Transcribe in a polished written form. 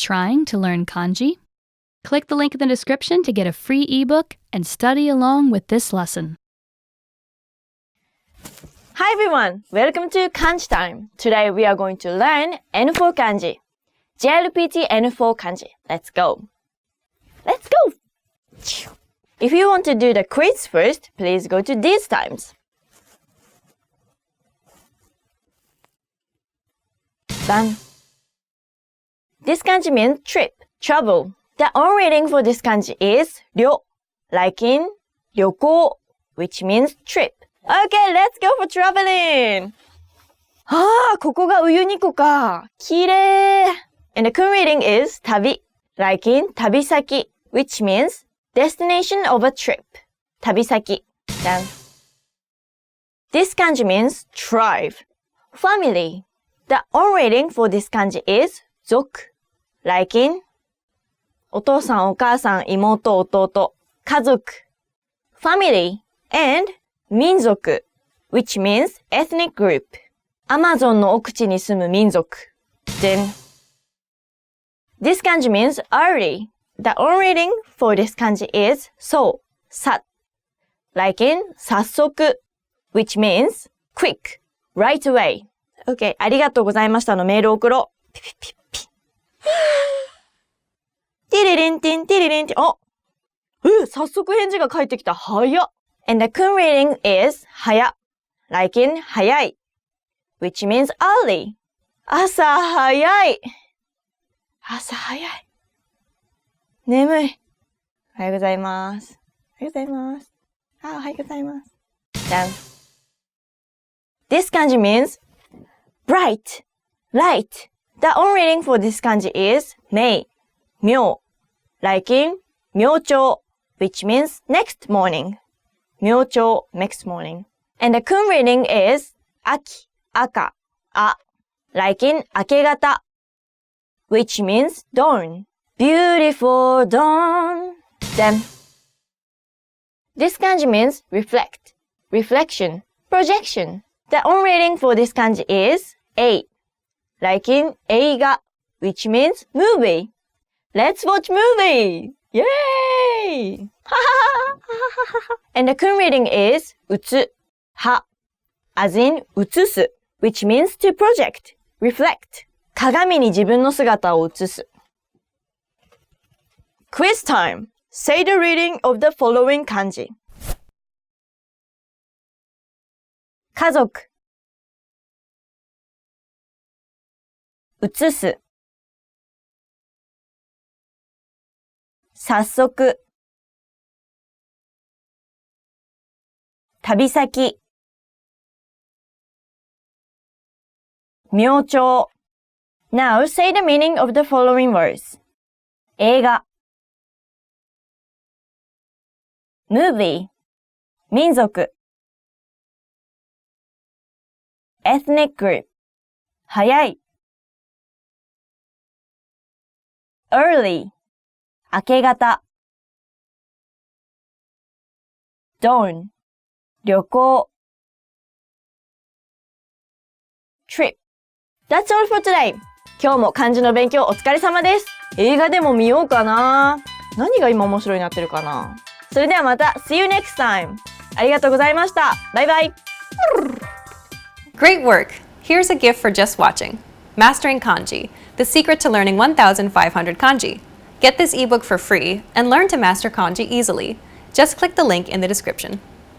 trying to learn kanji? Click the link in the description to get a free ebook and study along with this lesson. Hi everyone! Welcome to Kanji time! Today we are going to learn N4 kanji. JLPT N4 kanji. Let's go! Let's go! If you want to do the quiz first, please go to these times. Done. This kanji means trip, travel. The on reading for this kanji is 旅, like in 旅行, which means trip. Okay, let's go for traveling! ここがウユニ湖か。綺麗! And the kun reading is 旅, like in 旅先, which means destination of a trip. 旅先. Then, this kanji means tribe, family. The on reading for this kanji is 族, like in お父さん、お母さん、妹、弟、家族, family, and 民族, which means ethnic group. アマゾンの奥地に住む民族. Then, this kanji means early. The on reading for this kanji is そう、さ, like in 早速, which means quick, right away. Okay, ありがとうございましたのメールを送ろう。ピピピピ。ティリリンティンティリリンティン。早速返事が返ってきた。早っ。And the kun reading is 早。like in 早い。which means early. 朝早い。朝早い。眠い。おはようございます。おはようございます。おはようございます。Then, this kanji means bright, light. The on reading for this kanji is 明、妙, like in 明朝, which means next morning. 明朝, next morning. And the kun reading is 秋、赤、あ, like in 明け方, which means dawn. Beautiful dawn. Then, this kanji means reflect, reflection, projection. The on reading for this kanji is 映, like in 映画, which means movie. Let's watch movie! Yay! And the kun reading is うつ、は, as in 映す, which means to project, reflect. 鏡に自分の姿を映す. Quiz time! Say the reading of the following kanji. 家族、映す、早速、旅先、明朝。Now say the meaning of the following words. 映画、movie, 民族、ethnic group, 早い、early, 明け方、dawn, 旅行、trip. That's all for today. 今日も漢字の勉強お疲れ様です。映画でも見ようかな。何が今面白いなってるかな。それではまた See you next time! ありがとうございました。バイバイ。Great work! Here's a gift for just watching. Mastering Kanji, the secret to learning 1,500 kanji. Get this ebook for free and learn to master kanji easily. Just click the link in the description.